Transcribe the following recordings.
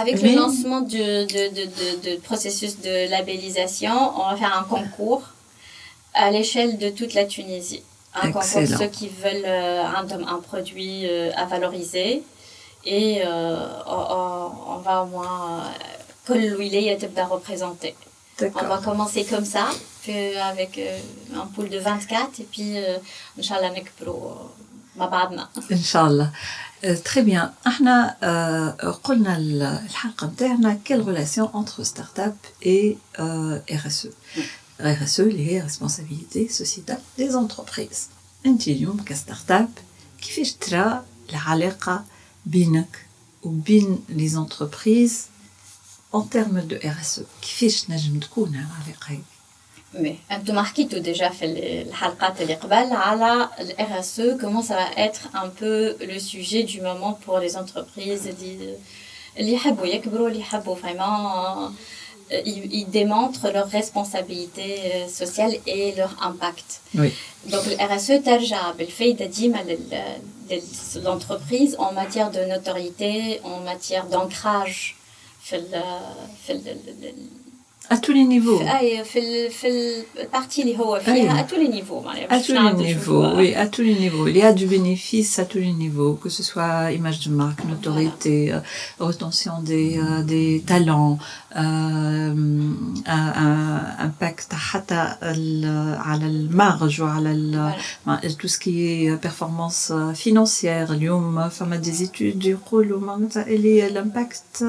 Avec le lancement du processus de labellisation, on va faire un concours à l'échelle de toute la Tunisie. Un concours de ceux qui veulent un produit à valoriser. Et on va au moins كل ولاية تبدأ représenter. On va commencer comme ça, avec un pool de 24, et puis Inch'Allah نكبروا مع بعضنا. Inch'Allah. Très bien. احنا قلنا الحلقة نتاعنا quelle relation entre start-up et RSE. RSE اللي هي responsabilité sociétale des entreprises. انت اليوم كستارت-up كيفاش ترى العلاقة بينك وبين les entreprises en termes de RSE كيفاش نجم تكون العلاقة هذه؟ Mais انتم حكيتوا déjà في الحلقات اللي قبل على ال RSE, comment ça va être un peu le sujet du moment pour les entreprises اللي يحبوا يكبروا, اللي يحبوا vraiment ils démontrent leur responsabilité sociale et leur impact. Oui. Donc le RSE ترجع بالفايدة ديما l'entreprise en matière de notoriété, en matière d'ancrage à tous les niveaux. في البارتي اللي هو فيها à tous les niveaux. À tous les niveaux, oui, à tous les niveaux. Il y a du bénéfice à tous les niveaux, que ce soit image de marque, notoriété, retention des talents, impact حتى على المارج وعلى tout ce qui est performance financière. اليوم فما des études يقولوا معناتها l'impact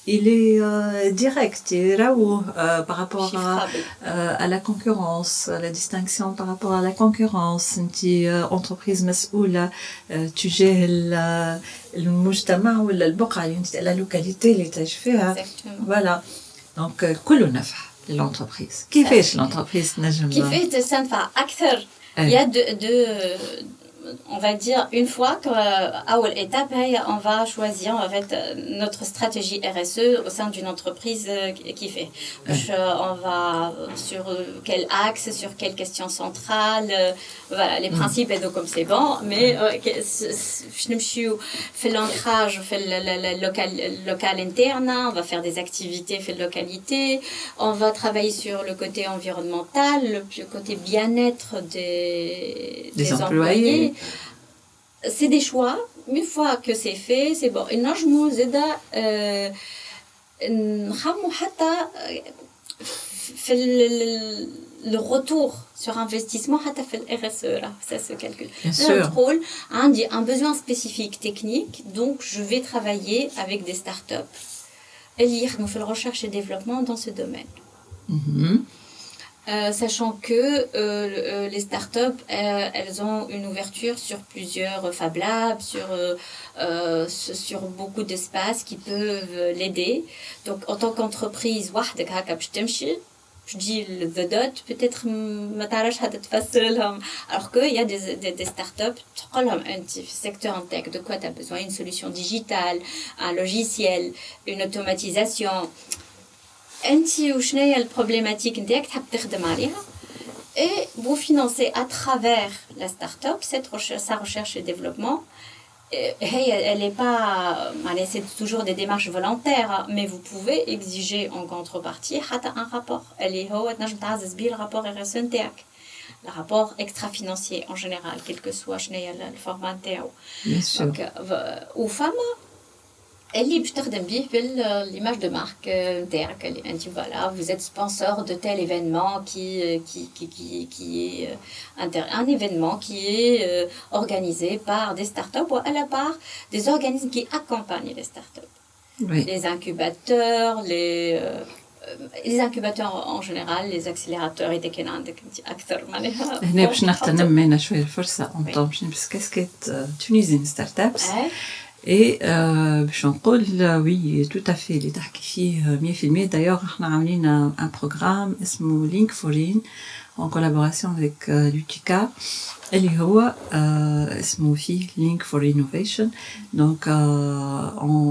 il est direct, par rapport à la concurrence, à la distinction par rapport à la concurrence. انت entreprise مسؤولة تجاه المجتمع ولا البقعة اللي انت la localité اللي تعيش فيها. Voilà. Donc كله نفع للentreprise. كيفاش l'entreprise نجم كيفاش تنفع أكثر؟ Il y a on va dire une fois qu'à l'étape on va choisir en fait notre stratégie RSE au sein d'une entreprise qui fait on va sur quel axe, sur quelle question centrale, voilà les principes et donc comme c'est bon, mais je ne suis fait l'ancrage, fait le local interne, on va faire des activités fait de localité, on va travailler sur le côté environnemental, le côté bien-être des employés. C'est des choix, une fois que c'est fait, c'est bon. Et نجمو زادا نخمو حتى في le retour sur investissement حتى في ال RSE là, ça se calcule. Notre rôle, un besoin spécifique technique, donc je vais travailler avec des startups. اللي يخدموا في الrecherche et développement dans ce domaine. Sachant que les startups, elles ont une ouverture sur plusieurs Fab Labs, sur beaucoup d'espaces qui peuvent l'aider. Donc, en tant qu'entreprise, je dis the dot, peut-être alors qu'il y a des startups, secteur en tech, de quoi tu as besoin? Une solution digitale, un logiciel, une automatisation. انت وشنو هي البروبليماتيك نتاعك تحب تخدم عليها et vous financez à travers la start-up sa recherche et développement. Elle n'est pas c'est toujours des démarches volontaires, mais vous pouvez exiger en contrepartie un rapport اللي هو تنجم تعزز بيه الرابور RSE نتاعك, le rapport extra-financier en général, quel que soit شنو هي الفورما نتاعو. وفما اللي باش تخدم بيه l'image de marque نتاعك اللي انت voilà vous êtes sponsor de tel événement qui est un événement qui est organisé par des startups ou à la part des organismes qui accompagnent les startups. Oui. Les incubateurs, les incubateurs en général, les accélérateurs إذا كان عندك انت أكثر معناها. هنا باش نغتنم انا شويه الفرصه باش نبس كاسكيت تونيزيان ستارت ابس. Et باش نقول oui tout à fait اللي تحكي فيه 100%. D'ailleurs احنا عاملين un programme اسمه Link for In en collaboration avec l'UTICA اللي هو اسمه فيه Link for Innovation. Donc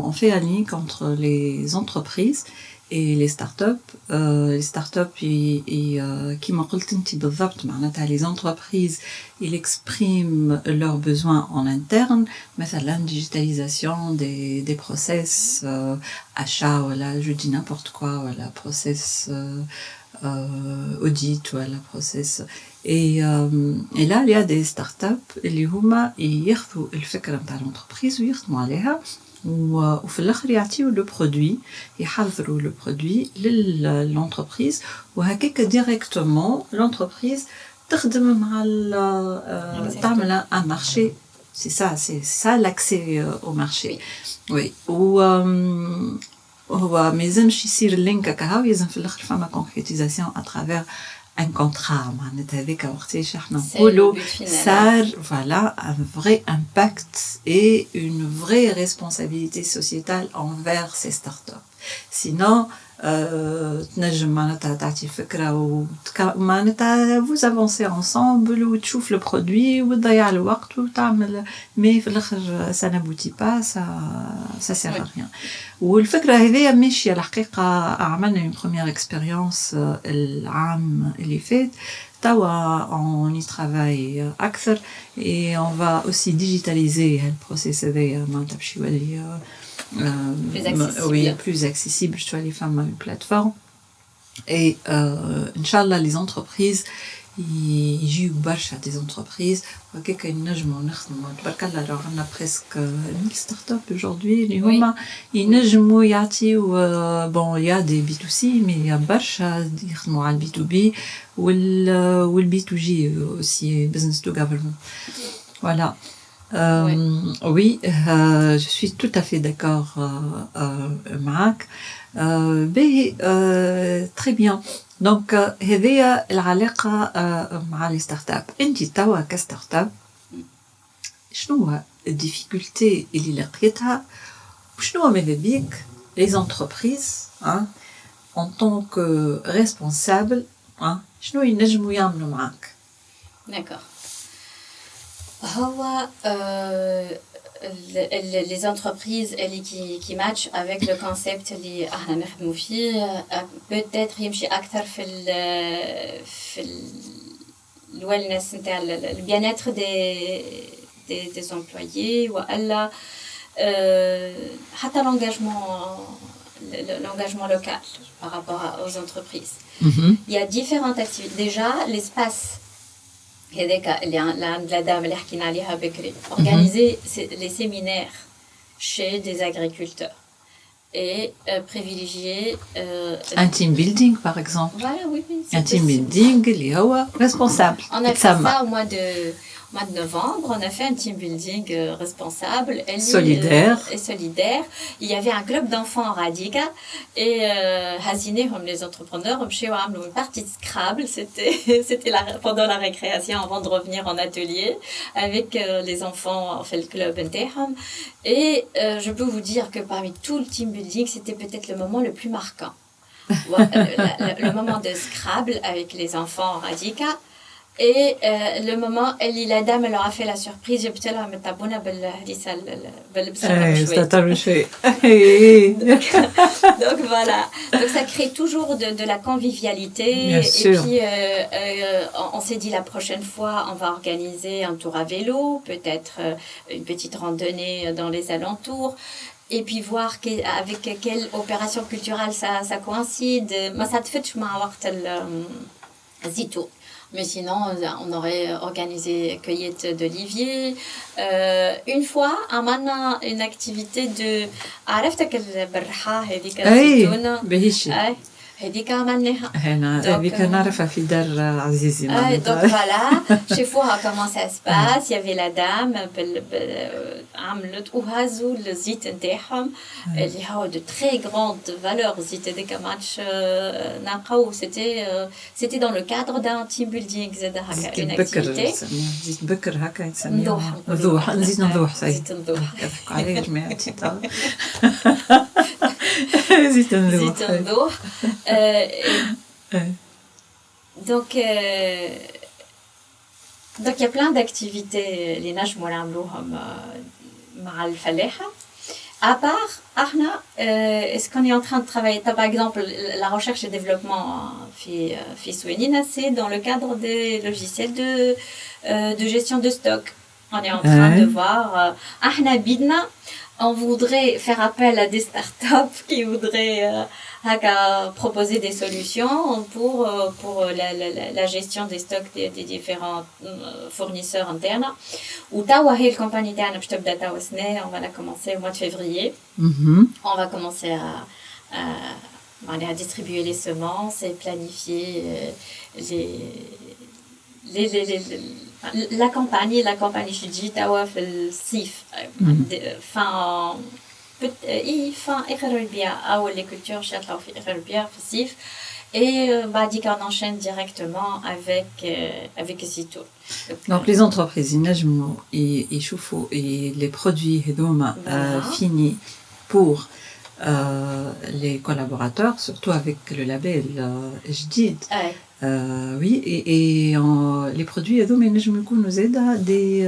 on fait un link entre les entreprises Et les startups كيما قلت انت بالضبط معناتها les entreprises ils expriment leurs besoins en interne مثلا digitalisation des process achat voilà je dis n'importe quoi voilà process audit voilà process et là il y a des startups اللي هما ياخذوا الفكرة نتاع l'entreprise ويخدموا عليها وفي الاخر يعطيو لو برودوي يحضروا لو برودوي للانتربريز وهكاك ديريكتومون لونتربريز تخدم مع تعمل ان مارشي سي سا لاكسي او مارشي وي هو ما يلزمش يصير اللينك هكا يلزم في الاخر فما كونكريتيزاسيون اترافير un contrat معناتها هذيك وقتاش احنا نقولوا صار voilà un vrai impact et une vraie responsabilité sociétale envers ces startups sinon تنجم معناتها تعطي فكرة معناتها vous avancez ensemble وتشوف le produit وتضيع الوقت وتعمل mais في الآخر ça n'aboutit pas ça sert à rien والفكرة هذه ماشية الحقيقة عملنا une première expérience العام اللي فات توا on y travaille أكثر et on va aussi digitaliser le process هذايا معناتها باش يولي plus accessible je dois les femmes à une plateforme et Inch'Allah les entreprises يجيو برشا des entreprises وهكاك ينجموا نخدموا تبارك الله لو عندنا presque 1000 startups aujourd'hui اللي هما ينجموا يعطيو bon il y a des B2C mais il y a برشا يخدموا على B2B وال B2G aussi business to government voilà oui, je suis tout à fait d'accord, Marc. Très bien. Donc, هذه العلاقة مع les startups. أنت توا كستارت شنو هو الديفيكولتي اللي لقيتها وشنو هو ماذا بيك les entreprises en tant que responsable شنو ينجموا يعملوا معاك؟ D'accord. Les entreprises qui matchent avec le concept اللي احنا نخدموا فيه peut-être يمشي اكثر في الويلنس نتاع البيانيتر des employés والا حتى l'engagement local par rapport aux entreprises. Il y a différentes activités. Déjà, l'espace la dame اللي حكينا عليها بكري organiser les séminaires chez des agriculteurs et privilégier un team building par exemple. Voilà, oui, un team building اللي هو responsable. On a fait ça au mois de novembre, on a fait un team building responsable et solidaire. Il y avait un club d'enfants en Radica et Hazinehum, les entrepreneurs, une partie de Scrabble, c'était pendant la récréation avant de revenir en atelier avec les enfants, on fait le club Inteham. Et je peux vous dire que parmi tout le team building, c'était peut-être le moment le plus marquant. Le moment de Scrabble avec les enfants en Radica. Et le moment où la dame leur a fait la surprise, j'ai peut-être la mettre à bonne donc voilà, donc ça crée toujours de la convivialité. Bien et sûr. Puis on s'est dit la prochaine fois on va organiser un tour à vélo, peut-être une petite randonnée dans les alentours. Et puis voir avec quelle opération culturelle ça coïncide. Mais ça te fait zito. Mais sinon, on aurait organisé cueillette d'olivier. Une fois, on a une activité de... عرفتك البرحة هذيك الزيتونة؟ هذيك عملناها. هذيك نعرفها في دار عزيزي. Donc voilà, chez Foura, comment ça se passe? Il y avait la dame, عملت وهزوا الزيت نتاعهم اللي هو de très grande valeur. زيت هذيك ماتش نلقاو c'était dans le cadre d'un team building زاد هكا une activité. زيت بكر هكا يسميوه نضوح نزيد نضوح زيت نضوح. كذاك عليه جماعتي زيت نضوح. Donc il y a plein d'activités اللي نجموا نعملوهم مع الفلاحة. À part, Arna, est-ce qu'on est en train de travailler, par exemple, la recherche et développement FISWENINA, c'est dans le cadre des logiciels de gestion de stock. On est en train de voir, Arna Bidna, on voudrait faire appel à des startups qui voudraient proposer des solutions pour la gestion des stocks des différents fournisseurs internes. Ou Tawahi, la compagnie d'Anna, on va la commencer au mois de février. On va commencer à distribuer les semences et planifier la campagne, je dis Tawa le SIF, fin les cultures SIF, et on enchaîne directement avec Zito. Donc les entreprises et les produits finis pour les collaborateurs, surtout avec le label Jdid. Oui, et les produits nous aident des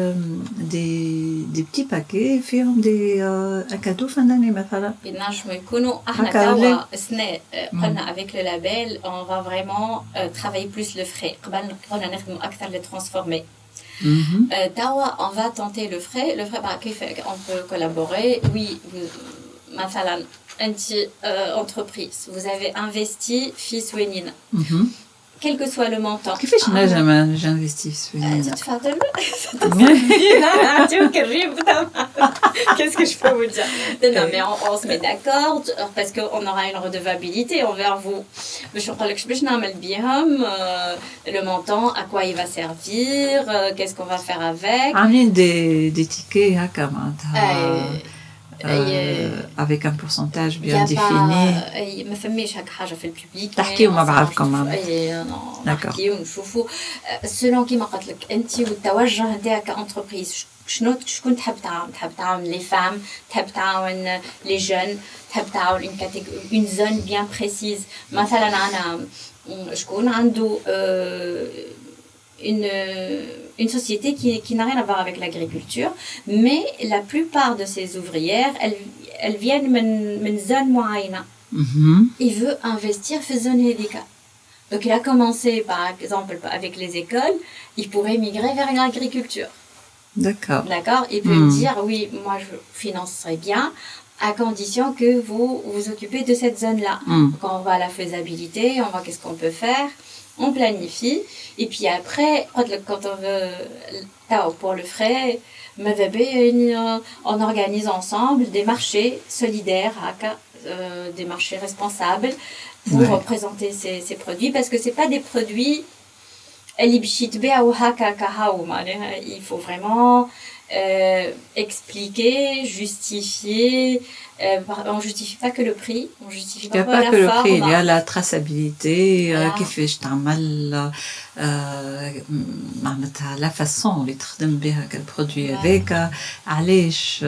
petits paquets, faire un cadeau fin d'année, avec le label, on va vraiment travailler plus le frais. On va le transformer. On va tenter le frais, on peut collaborer. Oui, entreprise, vous avez investi FISWENINA. Quel que soit le montant. J'ai investi Qu'est-ce que je peux vous dire? Non, mais on se met d'accord parce qu'on aura une redevabilité envers vous. Mais je crois que le montant, à quoi il va servir, qu'est-ce qu'on va faire avec. Des tickets, avec un pourcentage bien défini. ما فماش هكا حاجه في الببليك تحكيوا مع بعضكم. نحكيو ونشوفوا سولون كيما قلت لك انت والتوجه نتاعك كانتربريز شكون تحب تعاون لي فام تحب تعاون لي جون تحب تعاون اون زون بيان بريسيز مثلا انا شكون عنده une société qui n'a rien à voir avec l'agriculture, mais la plupart de ces ouvrières, elles viennent d'une zone moyenne. Il veut investir dans zone hélica. Donc il a commencé par exemple avec les écoles, il pourrait migrer vers l'agriculture. D'accord. Il peut dire oui, moi je financerai bien, à condition que vous vous occupez de cette zone-là. Donc on voit la faisabilité, on voit qu'est-ce qu'on peut faire. On planifie, et puis après, quand on veut, pour le frais, on organise ensemble des marchés solidaires, des marchés responsables pour présenter ces produits, parce que ce n'est pas des produits, il faut vraiment expliquer, justifier. On ne justifie pas que le prix, on justifie pas que le prix, il y a la traçabilité, la façon اللي تخدم بها البرودوي هذاك علاش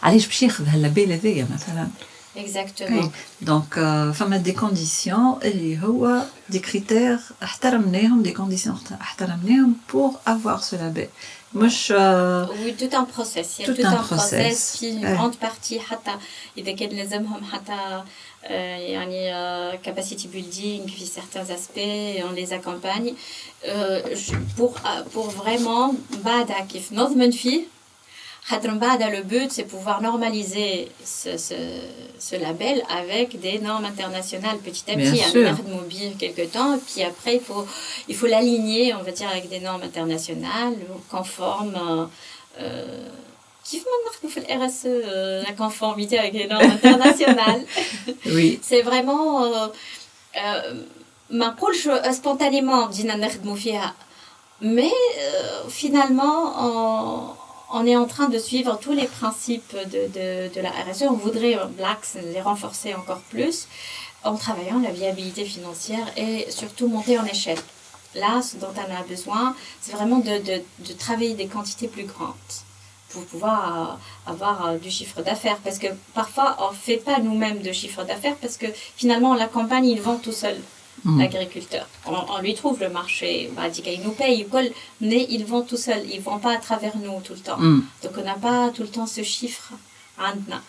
باش ياخذ هاللابيل هذايا مثلا. Exactement. Donc فما des conditions اللي هو des critères احترمناهم, des conditions احترمناهم pour avoir ce label. Oui, tout un process. Il y a tout un process. Une grande partie, إذا كان لازمهم حتى يعني capacity building في certains aspects, on les accompagne pour vraiment بعد كيف نضمن فيه. Le but, c'est pouvoir normaliser ce label avec des normes internationales petit à petit. On a mobile quelque temps, puis après il faut l'aligner, on va dire, avec des normes internationales conformes. Kif maintenant fait le RSE, la conformité avec les normes internationales. Oui. C'est vraiment ما نقولش spontanément بدينا نخدموا فيها, mais finalement on est en train de suivre tous les principes de la RSE. On voudrait les renforcer encore plus en travaillant la viabilité financière et surtout monter en échelle. Là, ce dont on a besoin, c'est vraiment de travailler des quantités plus grandes pour pouvoir avoir du chiffre d'affaires. Parce que parfois, on ne fait pas nous-mêmes de chiffre d'affaires parce que finalement, la campagne, il vend tout seul. L'agriculteur. On lui trouve le marché, il nous paye, mais il vend tout seul, il ne vend pas à travers nous tout le temps. Donc on n'a pas tout le temps ce chiffre عندنا.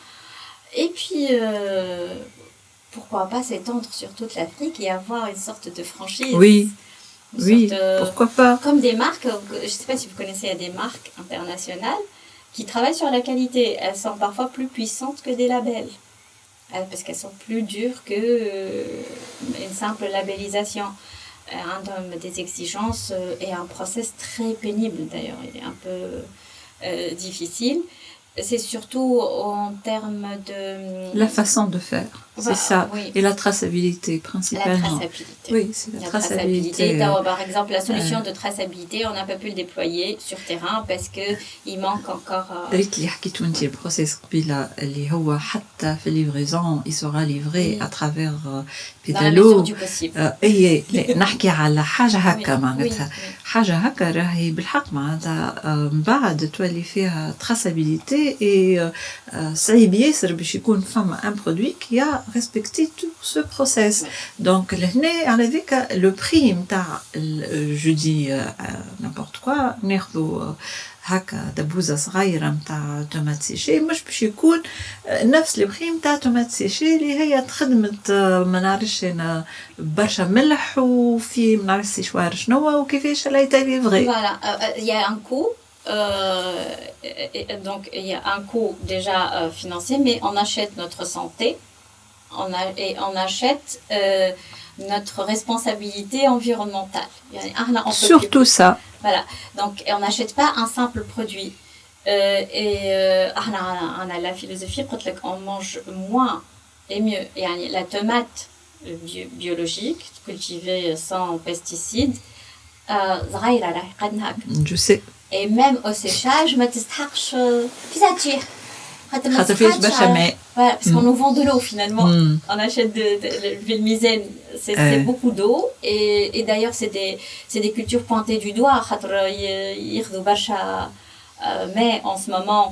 Et puis, pourquoi pas s'étendre sur toute l'Afrique et avoir une sorte de franchise. Oui, oui, pourquoi pas. Comme des marques, je ne sais pas si vous connaissez, il y a des marques internationales qui travaillent sur la qualité. Elles sont parfois plus puissantes que des labels. Parce qu'elles sont plus dures qu'une simple labellisation. Des exigences et un process très pénible d'ailleurs. Il est un peu difficile. C'est surtout en termes de... La façon de faire, c'est ça. Oui. Et la traçabilité, principalement. La traçabilité. Oui, c'est la traçabilité. Par exemple, la solution de traçabilité, on n'a pas pu le déployer sur terrain parce qu'il manque encore... قلت لي حكيتو انت البروسيس قبيله اللي هو حتى في الليفريزون يسورا ليفري اترافير بيدالو اي نحكي على حاجه هكا معناتها حاجه هكا راهي بالحق معناتها من بعد تولي فيها تراسابيليتي اي صعيب ياسر باش يكون فما ان برودوي كي ا ريسبكتي تو سو بروسيس دونك لهنا على ذيك لو بري نتاع جو دي نيمبورت كوا ناخذوا هكا دبوزه صغيره نتاع تومات سيشي مش باش يكون نفس البخي نتاع تومات سيشي اللي هي تخدمت ما نعرفش انا برشا ملح وفي ما نعرفش شوار شنو وكيفاش لا يتالي فغي. Voilà, il y a un coût. Donc il y a un coût déjà financier, mais on achète notre santé, on achète notre responsabilité environnementale. Surtout ça. Voilà, donc on n'achète pas un simple produit. On a la philosophie, on mange moins et mieux. Et la tomate biologique, cultivée sans pesticides, je sais. Et même au séchage, ما تستحقش فيزاتير. Voilà, parce qu'on nous vend de l'eau finalement. On achète de l'huile misaine, c'est beaucoup d'eau. Et d'ailleurs, c'est des cultures pointées du doigt. Mais en ce moment,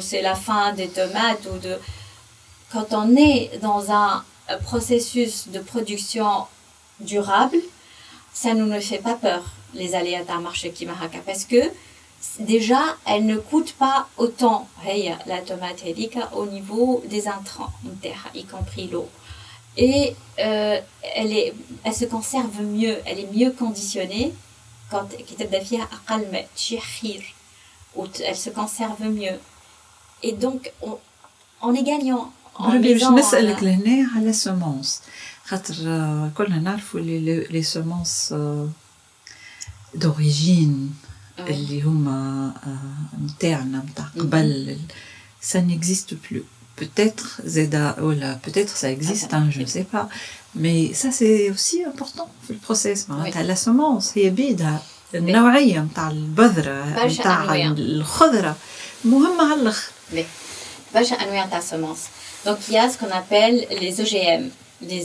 c'est la fin des tomates. Quand on est dans un processus de production durable, ça ne nous fait pas peur, les aléas d'un marché qui maraka. Parce que déjà, elle ne coûte pas autant, la tomate au niveau des intrants, y compris l'eau. Et elle se conserve mieux, elle est mieux conditionnée quand elle se conserve mieux. Et donc, on est gagnant. باش نسألك لهنا على السمونس خاطر كلنا نعرفوا لي سمونس d'origine اللي هما نتاعنا نتاع قبل ça n'existe plus peut-être زادا ولا peut-être ça existe je ne sais pas mais ça c'est aussi important في البروسيس معناتها la semence هي بيدها النوعية نتاع البذرة نتاع الخضرة مهمة على الآخر برشا أنواع تاع semence. Donc il y a ce qu'on appelle les OGM, les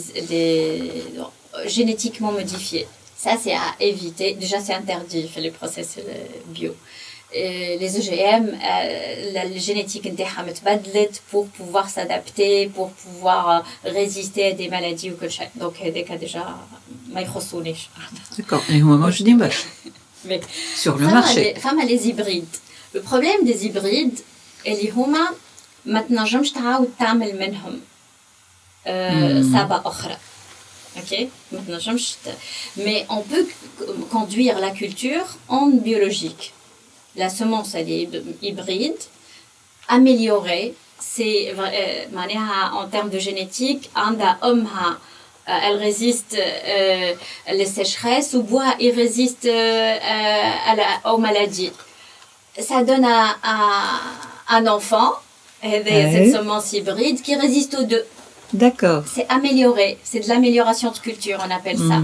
génétiquement modifiés. Ça, c'est à éviter. Déjà, c'est interdit, fait les process bio. Et les OGM, la génétique pour pouvoir s'adapter, pour pouvoir résister à des maladies ou quelque chose. Donc, des cas déjà, d'accord. Et moi, je dis mais sur le marché. Femmes les hybrides. Le problème des hybrides, اللي هما ما تنجمش تعاود تعمل منهم صابة أخرى. Ok, mais on peut conduire la culture en biologique. La semence, elle est hybride, améliorée. C'est en termes de génétique, elle résiste les sécheresses, ou bois, il résiste aux maladies. Ça donne un enfant, cette semence hybride, qui résiste aux deux. D'accord. C'est amélioré, c'est de l'amélioration de culture, on appelle ça.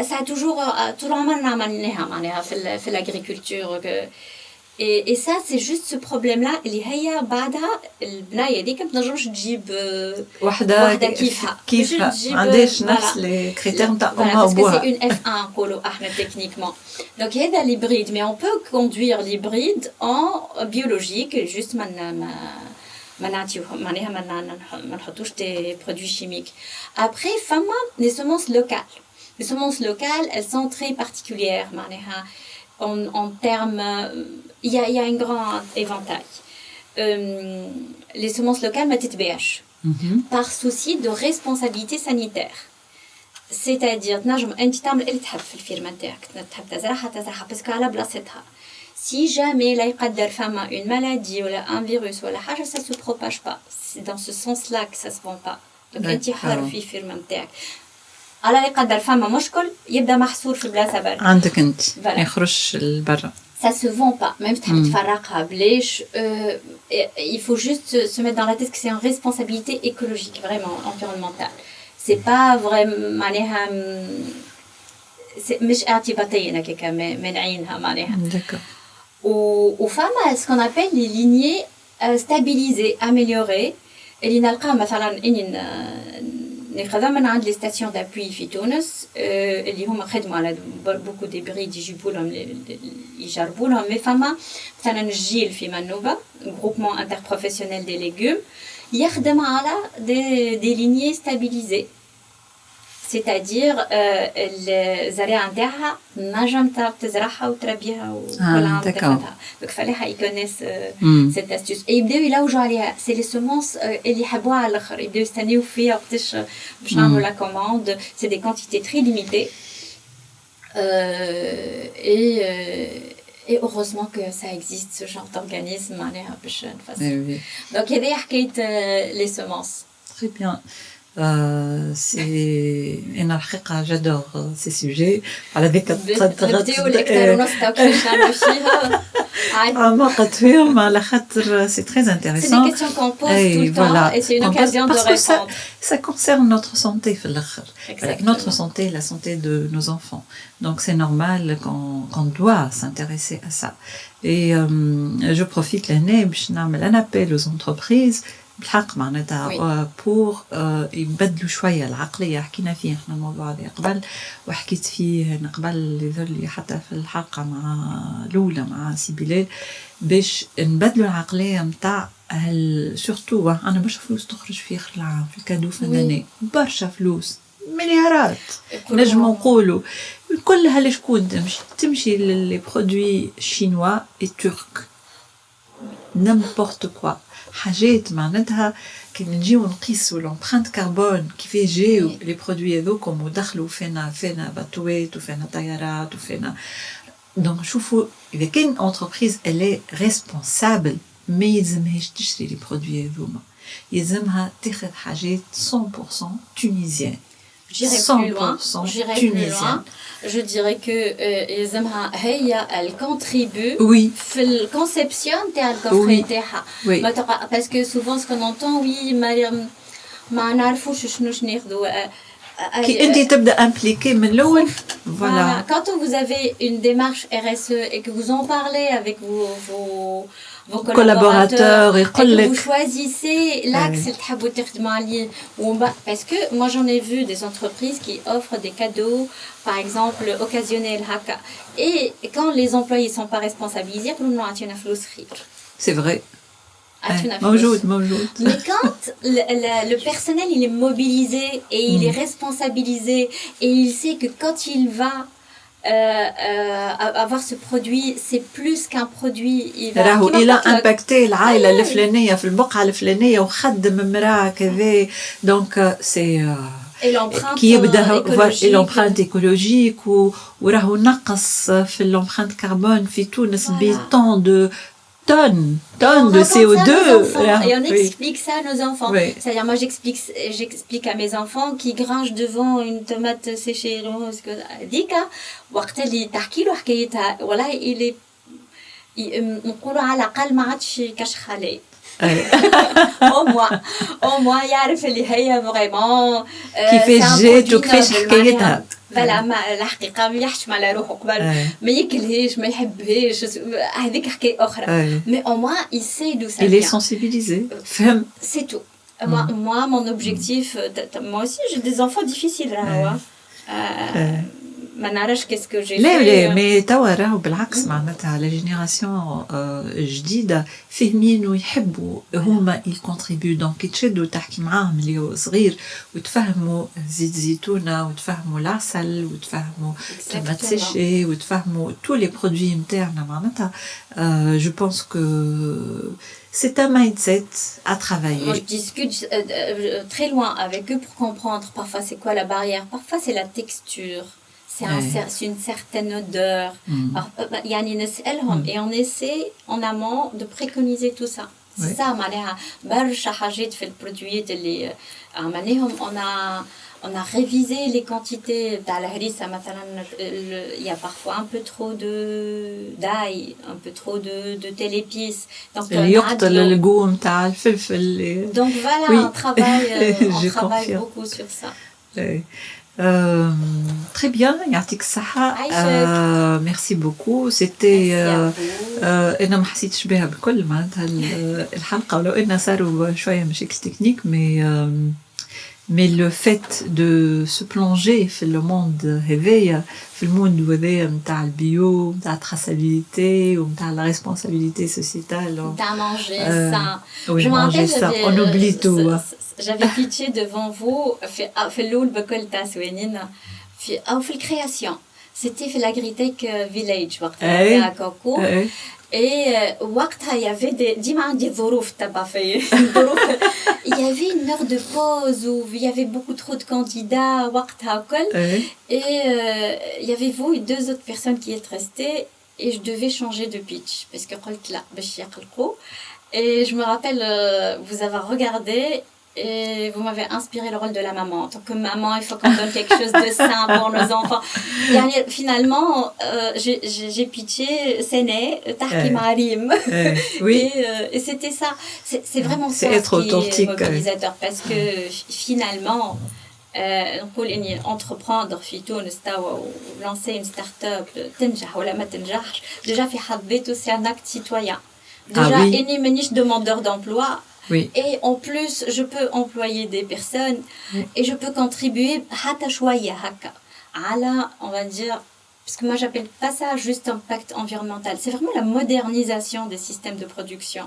Ça a toujours, tout le monde fait l'agriculture. Et ça, c'est juste ce problème-là. اللي هي بعدها البناية ديك ما تنجمش تجيب وحدة كيفها ما عندهاش نفس les critères نتاع أمها وبوها. Parce que c'est une F1 نقولوا احنا techniquement. Donc هذا l'hybride, mais on peut conduire l'hybride en biologique, juste ما نحطوش des produits chimiques. Après, les semences locales. Les semences locales, elles sont très particulières. En termes, il y a un grand éventail. les semences locales ما تتباعش par souci de responsabilité sanitaire. C'est-à-dire تنجم انت تعمل اللي تحب في الفيرما نتاعك تحب تزرعها باسكو على بلاصتها. Si jamais لا يقدر فما une maladie ولا un virus ولا حاجه ça se propage pas. C'est dans ce sens-là que ça se vend pas. Donc انت حر في الفيرما نتاعك. على لا يقدر فما مشكل يبدا محصور في بلاصه برا. عندك انت ما يخرجش لبرا. Ça se vend pas. Même تحب تفرقها بليش. Il faut juste se mettre dans la tête que c'est une responsabilité écologique vraiment environnementale. C'est pas vraiment معناها مش اعتباطية هكاك منعينها معناها. D'accord. Ou femmes ce qu'on appelle les lignées stabilisées, améliorées. اللي نلقاها مثلا إني ناخذها من عند les stations d'appui في تونس اللي هما خدموا على beaucoup des brides يجيبوا لهم يجربوا لهم mais femmes مثلا الجيل في منوبة groupement interprofessionnel des légumes يخدم على des lignées stabilisées. C'est-à-dire الزريعة نتاعها نجم تزرعها وتربيها وكل عام تاخذها. Donc فلاحة ils connaissent cette astuce. Et يبداو يلوجوا عليها. C'est les semences اللي يحبوها على الآخر. يبداو يستنيو فيها وقتاش باش نعملوا la commande. C'est des quantités très limitées. Et heureusement que ça existe ce genre d'organisme معناها باش نفسر. Donc هذه حكاية les semences. Très bien. C'est أنا الحقيقة j'adore ces sujets على ذيك نبداو الأكثر ونص كيفاش نعملوا فيها عمقت فيهم على خاطر c'est très intéressant. C'est des questions qu'on pose tout le temps et c'est une occasion de répondre. Ça concerne notre santé في الآخر. Notre santé, la santé de nos enfants. Donc c'est normal qu'on doit s'intéresser à ça. Et je profite l'année باش نعمل un appel aux entreprises بالحق معناتها بور يبدلوا شويه العقليه. حكينا فيه احنا الموضوع هذا قبل وحكيت فيه قبل يظل حتى في الحلقه مع الاولى مع سي بلال باش نبدلوا العقليه نتاع سورتو انا برشا فلوس تخرج في اخر العام في الكادو فناني برشا فلوس مليارات نجمو نقولوا كلها لشكون تمشي للي برودوي شينوا اي ترك نيمبورت كوا حاجات معناتها كي نجيو نقيسوا لومبرانت كربون كيفاش جاو لي برودوي هذوكم ودخلوا فينا باتوات وفينا طيارات وفينا دونك شوفوا اذا كان انتربريز الي ريسبونسابل ما يلزمهاش تشري لي برودوي هذوما يلزمها تاخذ حاجات 100% تونيزيان. J'irai plus loin. Je dirais que يلزمها هي elle contribue في الconception تاع الكوفري تاعها. Parce que souvent ce qu'on entend ما نعرفوش شنو ناخذوا. كي انت تبدا امبليكي من الاول. Voilà. Quand vous avez une démarche RSE et que vous en parlez avec vos collaborateurs et que vous choisissez l'axe اللي تحبوا تخدموا عليه parce que moi j'en ai vu des entreprises qui offrent des cadeaux par exemple occasionnels هكا et quand les employés sont pas responsabilisés يقولوا لنا عطينا فلوس خير. C'est vrai. موجود. Mais quand le personnel il est mobilisé et il est responsabilisé et il sait que quand il va avoir ce produit c'est plus qu'un produit راهو الى امباكتي العائله الفلانيه في البقعه الفلانيه وخدم مراه كذا دونك سي كي يبدا الامبرانت ايكولوجيك وراهو نقص في الامبرانت كربون في تونس بطون دو tonnes de CO2. Et on explique ça à nos enfants. Oui. C'est-à-dire, moi, j'explique à mes enfants qui gringent devant une tomate séchée. Dika, وقت اللي تحكي له حكايتها والله il نقولوا على الأقل ما عادش كشخ عليه. au moins يعرف اللي هي vraiment كيفاش جات وكيفاش حكايتها. فلا ما الحقيقه ما يحشم على روحه قبل ما ياكلهاش ما يحبهاش هذيك حكايه اخرى mais au moins il sait d'où ça vient. Il est sensibilisé. فهم. C'est tout. Moi mon objectif moi aussi j'ai des enfants difficiles là ما نعرفش qu'est-ce que j'ai لا fait. لا مي توا راهو بالعكس معناتها على جينيراسيون جديده فاهمين ويحبوا هما يكونتريبيو دونك كي تشدوا تحكي معاهم اللي هو صغير وتفهموا زيت زيتونه وتفهموا العسل وتفهموا الطماط سيشي وتفهموا tous les produits نتاعنا معناتها je pense que c'est un mindset à travailler. Moi, je discute très loin avec eux pour comprendre parfois c'est quoi la barrière. Parfois, c'est la texture. C'est une certaine odeur. يعني نسألهم et on essaie en amont de préconiser tout ça. C'est ça معناها برشا حاجات في البرودويات اللي عملناهم on a révisé les quantités تاع الهريسة مثلا il y a parfois un peu trop d'ail, un peu trop de telle épice. Donc اللي يقتل الجو نتاع الفلفل. Donc voilà, on travaille beaucoup sur ça. Très bien, يعطيك الصحة. Merci beaucoup. C'était أنا ما حسيتش بها بكل معناتها الحلقة ولو إنها صاروا شوية مشاكل تكنيك mais le fait de se plonger في le monde هذايا في الموند هذايا نتاع البيو نتاع traçabilité ونتاع la responsabilité sociétale نتاع manger ça. Oui, manger ça, on oublie tout. J'avais pitché devant vous في الأول بكل تاع سوينين في الكرياسيون. C'était في l'Agritech Village وقتها à Coco. Et وقتها il y avait ديما عندي ظروف تبع في ظروف. Il y avait une heure de pause où il y avait beaucoup trop de candidats وقتها وكل. Et il y avait vous et deux autres personnes qui étaient restées et je devais changer de pitch parce que قلت لا باش يقلقوا. Et je me rappelle vous avoir regardé et vous m'avez inspiré le rôle de la maman. En tant que maman, il faut qu'on donne quelque chose de sain pour nos enfants. Et finalement, j'ai pitché Séné, Tahki Marim. Oui. Et c'était ça. C'est vraiment ça être authentique, qui est mobilisateur. Parce que finalement, entreprendre في تونس توا lancer une start-up تنجح ولا ما تنجحش déjà في حد ذاته c'est un acte citoyen. Déjà, إني مانيش demandeur d'emploi. Oui. Et en plus, je peux employer des personnes et je peux contribuer حتى شوية هكا على, on va dire, parce que moi j'appelle pas ça juste impact environnemental, c'est vraiment la modernisation des systèmes de production.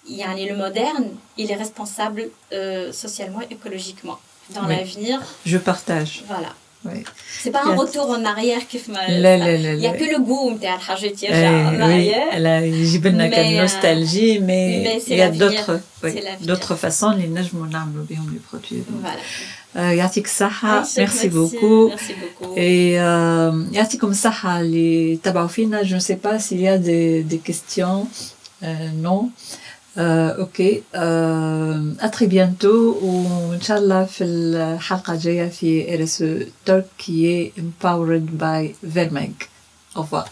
يعني le moderne, il est responsable socialement et écologiquement. Dans l'avenir, je partage. Voilà. Oui. C'est pas un retour en arrière كيف ما il y a que le goût نتاع الحاجات يرجع معايا. لا يجيب لنا كالنوستالجي mais il y a d'autres façons اللي نجموا نعملوا بهم les produits. Voilà. يعطيك الصحة. Merci beaucoup. Merci beaucoup. Et يعطيكم الصحة اللي تابعوا فينا. Je ne sais pas s'il y a des questions. Non. Ok, à très bientôt وإنشالله في الحلقة الجاية في RSE Talk qui est empowered by Vermeg. Au revoir.